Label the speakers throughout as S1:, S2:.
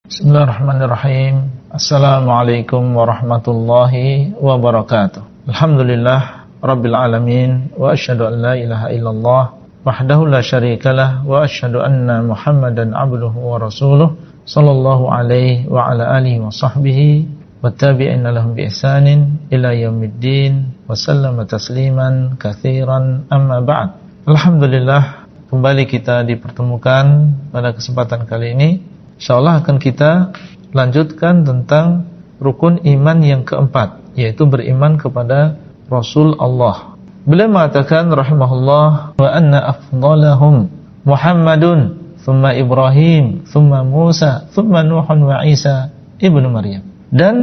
S1: Bismillahirrahmanirrahim. Assalamualaikum warahmatullahi wabarakatuh. Alhamdulillah Rabbil alamin. Wa asyhadu an la ilaha illallah wahdahu la syarikalah. Wa asyhadu anna Muhammadan abduhu wa rasuluh. Sallallahu alaihi wa ala alihi wa sahbihi wa tabi'ina lahum bi ihsanin ila yaumiddin. Wa sallama tasliman katsiran amma ba'd. Alhamdulillah, kembali kita dipertemukan pada kesempatan kali ini. InsyaAllah akan kita lanjutkan tentang rukun iman yang keempat, yaitu beriman kepada Rasul Allah. Beliau mengatakan rahimahullah, wa anna afdalahum Muhammadun thumma Ibrahim thumma Musa thumma Nuhun wa Isa ibnu Maryam. Dan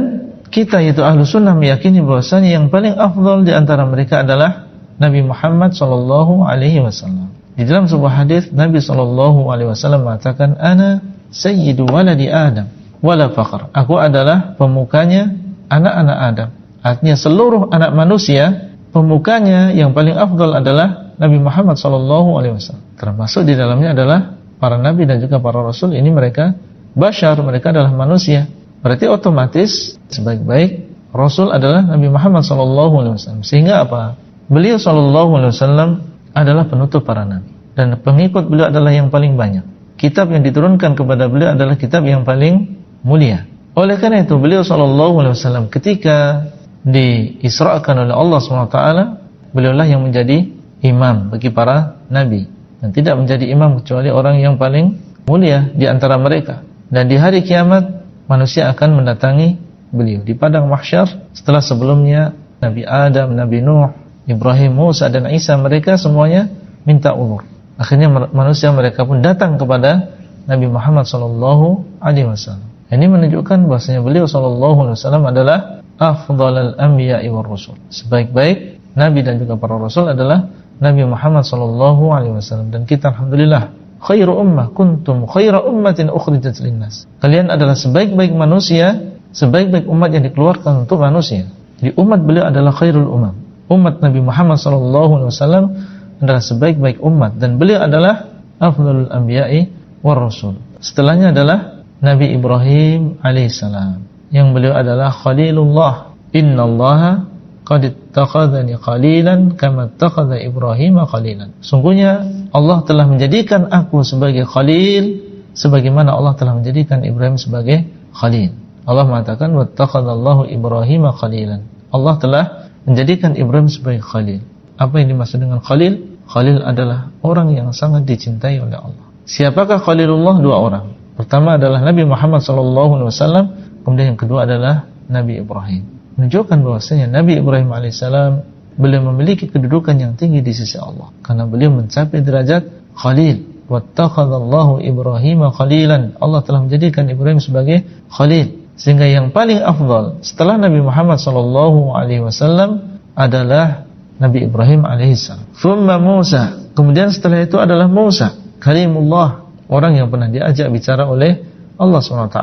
S1: kita yaitu ahlu sunnah meyakini bahwasanya yang paling afdal di antara mereka adalah Nabi Muhammad sallallahu alaihi wasallam. Di dalam sebuah hadis Nabi sallallahu alaihi wasallam mengatakan, ana sayyidu waladi Adam wala faqr. Aku adalah pemukanya anak-anak Adam. Artinya seluruh anak manusia, pemukanya yang paling afdal adalah Nabi Muhammad sallallahu alaihi wasallam. Termasuk di dalamnya adalah para nabi dan juga para rasul. Ini mereka bashar, mereka adalah manusia. Berarti otomatis sebaik-baik rasul adalah Nabi Muhammad sallallahu alaihi wasallam. Sehingga apa? Beliau sallallahu alaihi wasallam adalah penutup para nabi dan pengikut beliau adalah yang paling banyak. Kitab yang diturunkan kepada beliau adalah kitab yang paling mulia. Oleh karena itu beliau sallallahu alaihi wasallam ketika diisrakan oleh Allah SWT, beliaulah yang menjadi imam bagi para nabi dan tidak menjadi imam kecuali orang yang paling mulia di antara mereka. Dan di hari kiamat manusia akan mendatangi beliau di padang mahsyar setelah sebelumnya Nabi Adam, Nabi Nuh, Ibrahim, Musa dan Isa, mereka semuanya minta umur. Akhirnya manusia mereka pun datang kepada Nabi Muhammad sallallahu alaihi wasallam. Ini menunjukkan bahwasanya beliau sallallahu alaihi wasallam adalah afdhalul anbiya'i war rusul. Sebaik-baik nabi dan juga para rasul adalah Nabi Muhammad sallallahu alaihi wasallam. Dan kita alhamdulillah khairu ummah kuntum khaira ummatin ukhrijat linnas. Kalian adalah sebaik-baik manusia, sebaik-baik umat yang dikeluarkan untuk manusia. Di umat beliau adalah khairul ummah. Umat Nabi Muhammad sallallahu alaihi wasallam adalah sebaik-baik umat dan beliau adalah afdhalul anbiya'i war rasul. Setelahnya adalah Nabi Ibrahim alaihissalam yang beliau adalah khalilullah. Innallaha qad ittakhadhani khalilan kama ittakhadha Ibrahim khalilan. Sungguhnya Allah telah menjadikan aku sebagai khalil sebagaimana Allah telah menjadikan Ibrahim sebagai khalil. Allah mengatakan wattakhadallahu Ibrahim khalilan. Allah telah menjadikan Ibrahim sebagai khalil. Apa yang dimaksud dengan khalil? Khalil adalah orang yang sangat dicintai oleh Allah. Siapakah khalilullah? Dua orang. Pertama adalah Nabi Muhammad SAW, kemudian yang kedua adalah Nabi Ibrahim. Menunjukkan bahwasanya Nabi Ibrahim alaihissalam beliau memiliki kedudukan yang tinggi di sisi Allah karena beliau mencapai derajat khalil. Wattakhadallahu Ibrahim khalilan. Allah telah menjadikan Ibrahim sebagai khalil. Sehingga yang paling afdal setelah Nabi Muhammad SAW adalah Nabi Ibrahim alaihissalam. Thumma Musa. Kemudian setelah itu adalah Musa, kalimullah, orang yang pernah diajak bicara oleh Allah SWT.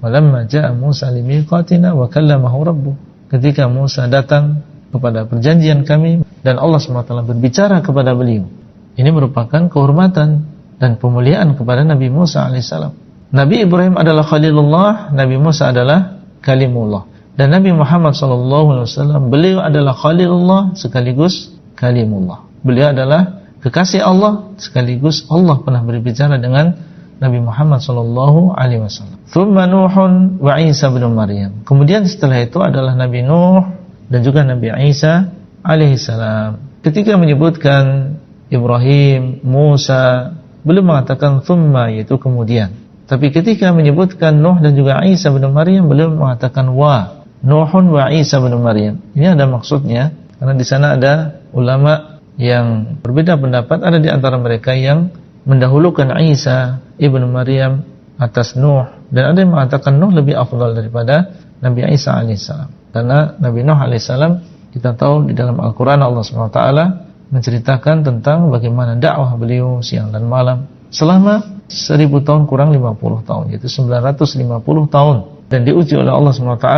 S1: Walamma ja'a Musa limiqatina wa kallamahu rabbuh. Ketika Musa datang kepada perjanjian kami dan Allah SWT berbicara kepada beliau. Ini merupakan kehormatan dan pemuliaan kepada Nabi Musa alaihissalam. Nabi Ibrahim adalah khalilullah, Nabi Musa adalah kalimullah. Dan Nabi Muhammad SAW beliau adalah khalilullah sekaligus kalimullah. Beliau adalah kekasih Allah sekaligus Allah pernah berbicara dengan Nabi Muhammad SAW. Thumma Nuhun wa Isa bin Maryam. Kemudian setelah itu adalah Nabi Nuh dan juga Nabi Isa alaihissalam. Ketika menyebutkan Ibrahim, Musa, beliau mengatakan thumma, yaitu kemudian. Tapi ketika menyebutkan Nuh dan juga Isa bin Maryam, beliau mengatakan wa. Nuhun wa Isa bin Maryam. Ini ada maksudnya karena di sana ada ulama yang berbeda pendapat. Ada di antara mereka yang mendahulukan Isa ibn Maryam atas Nuh dan ada yang mengatakan Nuh lebih afdal daripada Nabi Isa alaihissalam. Karena Nabi Nuh alaihissalam kita tahu di dalam Al-Qur'an Allah SWT menceritakan tentang bagaimana dakwah beliau siang dan malam selama 1000 tahun kurang 50 tahun, yaitu 950 tahun, dan diuji oleh Allah SWT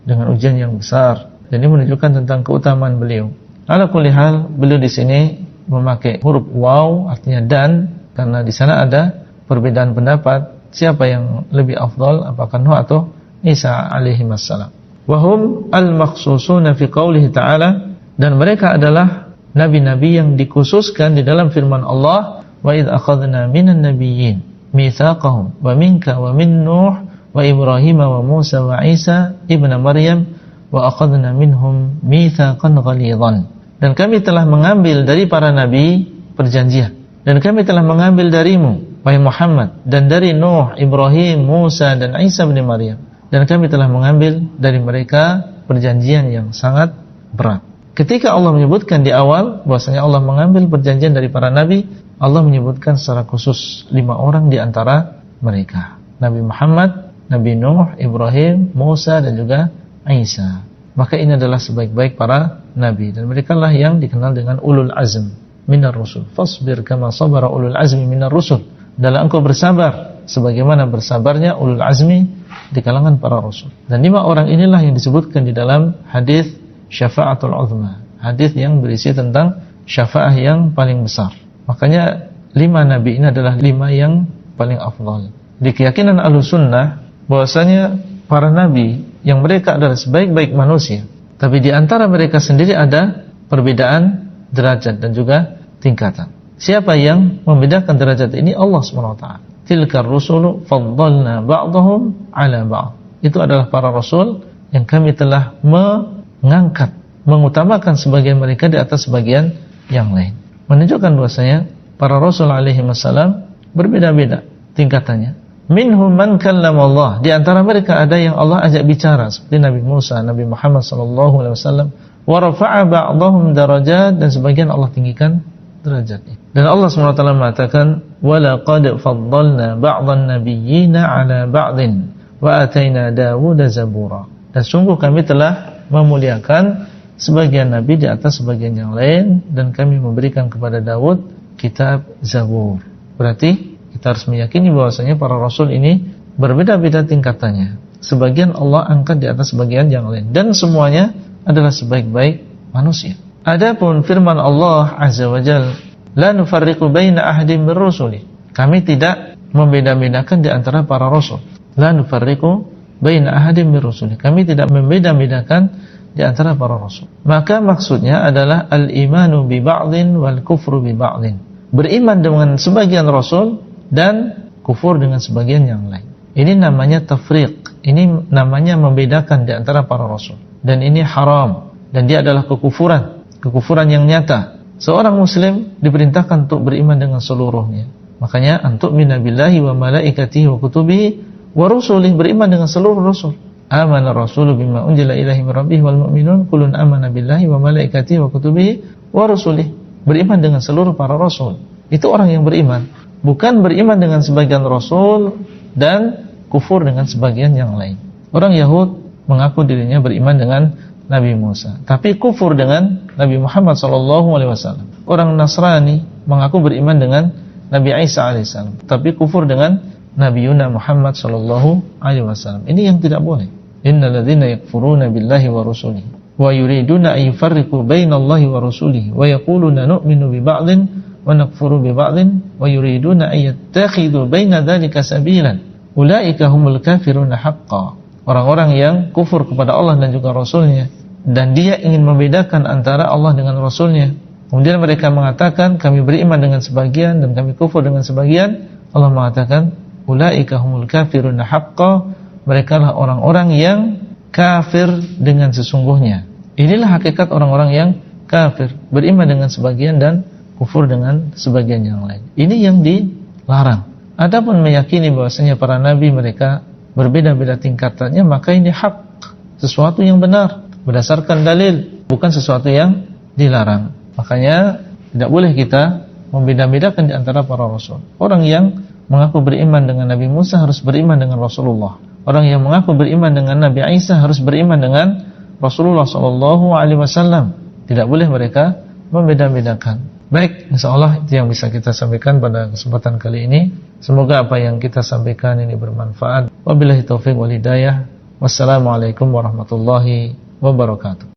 S1: dengan ujian yang besar. Dan ini menunjukkan tentang keutamaan beliau. Ala kulli hal, beliau di sini memakai huruf waw, artinya dan, karena di sana ada perbedaan pendapat siapa yang lebih afdal, apakah Nuh atau Isa alaihi wassalam. Wahum al-makhsusuna fi qaulihi ta'ala, dan mereka adalah nabi-nabi yang dikhususkan di dalam firman Allah, wa idz akhadna minan nabiyyin mitsaqahum wa minka wa min Nuh wa Ibrahim wa Musa wa Isa ibnu Maryam wa akhadna minhum mitsaqan ghalidhan. Dan kami telah mengambil dari para nabi perjanjian, dan kami telah mengambil darimu wahai Muhammad, dan dari Nuh, Ibrahim, Musa dan Isa bin Maryam, dan kami telah mengambil dari mereka perjanjian yang sangat berat. Ketika Allah menyebutkan di awal bahwasanya Allah mengambil perjanjian dari para nabi, Allah menyebutkan secara khusus 5 orang di antara mereka, Nabi Muhammad, Nabi Nuh, Ibrahim, Musa dan juga Isa. Maka ini adalah sebaik-baik para nabi, dan mereka lah yang dikenal dengan ulul azm minar rusul. Fasbir kama sabara ulul azmi minar rusul. Dalam engkau bersabar sebagaimana bersabarnya ulul azmi di kalangan para rasul. Dan 5 orang inilah yang disebutkan di dalam hadis syafa'atul uzma, hadis yang berisi tentang syafa'ah yang paling besar. Makanya 5 nabi ini adalah 5 yang paling afdal. Di keyakinan Ahlussunnah bahwasanya para nabi yang mereka adalah sebaik-baik manusia, tapi di antara mereka sendiri ada perbedaan derajat dan juga tingkatan. Siapa yang membedakan derajat ini? Allah SWT. Tilkar rusulu faddalna ba'dahum ala ba'd. Itu adalah para rasul yang kami telah mengangkat, mengutamakan sebagian mereka di atas sebagian yang lain. Menunjukkan bahwasanya para rasul alaihi wassalam berbeda-beda tingkatannya. Minhum man kallama Allah, di antara mereka ada yang Allah ajak bicara seperti Nabi Musa, Nabi Muhammad sallallahu alaihi wasallam, wa rafa'a ba'dahum darajat, dan sebagian Allah tinggikan derajatnya. Dan Allah SWT mengatakan, wa laqad faddalna ba'dhan nabiyyina 'ala ba'din wa ataina Dawuda zabura. Dan sungguh kami telah memuliakan sebagian nabi di atas sebagian yang lain, dan kami memberikan kepada Daud kitab Zabur. Berarti kita harus meyakini bahwasanya para rasul ini berbeda-beda tingkatannya. Sebagian Allah angkat di atas sebagian yang lain, dan semuanya adalah sebaik-baik manusia. Adapun firman Allah Azza wa Jalla, la nufarriqu baina ahadin min rusuli, kami tidak membeda-bedakan di antara para rasul. La nufarriqu baina ahadin min rusuli, kami tidak membeda-bedakan di antara para rasul. Maka maksudnya adalah al-imanu bi ba'dhin wal kufru bi ba'dhin, beriman dengan sebagian rasul dan kufur dengan sebagian yang lain. Ini namanya tafriq, ini namanya membedakan di antara para rasul, dan ini haram, dan dia adalah kekufuran yang nyata. Seorang muslim diperintahkan untuk beriman dengan seluruhnya. Makanya antuk minabillahi wa malaikatihi wa kutubihi wa rusulihi, beriman dengan seluruh rasul. Amana rasulu bima unzila ilaihi min rabbih wal mu'minun kullun amana billahi wa malaikatihi wa kutubihi wa rusulihi, beriman dengan seluruh para rasul. Itu orang yang beriman, bukan beriman dengan sebagian rasul dan kufur dengan sebagian yang lain. Orang Yahud mengaku dirinya beriman dengan Nabi Musa, tapi kufur dengan Nabi Muhammad SAW. Orang Nasrani mengaku beriman dengan Nabi Isa AS, tapi kufur dengan Nabi Muhammad SAW. Ini yang tidak boleh. Innal ladzina yakfuruna billahi wa rusulihi wa yuriduna an yufarriqu bainallahi wa rusulihi wa yaquluna nu'minu bi ba'dhin wa nakfuru bi ba'dhin wa yuriduna an yattakhidhu baina dzalika sabilan ulaika humul kafiruna haqqan. Orang-orang yang kufur kepada Allah dan juga Rasulnya, dan dia ingin membedakan antara Allah dengan Rasulnya, kemudian mereka mengatakan kami beriman dengan sebagian dan kami kufur dengan sebagian, Allah mengatakan ulaika humul kafiruna haqqan, mereka lah orang-orang yang kafir dengan sesungguhnya. Inilah hakikat orang-orang yang kafir, beriman dengan sebagian dan kufur dengan sebagian yang lain. Ini yang dilarang. Adapun meyakini bahwasanya para nabi mereka berbeda-beda tingkatannya, maka ini hak, sesuatu yang benar berdasarkan dalil, bukan sesuatu yang dilarang. Makanya tidak boleh kita membeda-bedakan di antara para rasul. Orang yang mengaku beriman dengan Nabi Musa harus beriman dengan Rasulullah. Orang yang mengaku beriman dengan Nabi Isa harus beriman dengan Rasulullah SAW. Tidak boleh mereka membeda-bedakan. Baik, insyaallah itu yang bisa kita sampaikan pada kesempatan kali ini. Semoga apa yang kita sampaikan ini bermanfaat. Wabillahi taufiq wal hidayah. Wassalamualaikum warahmatullahi wabarakatuh.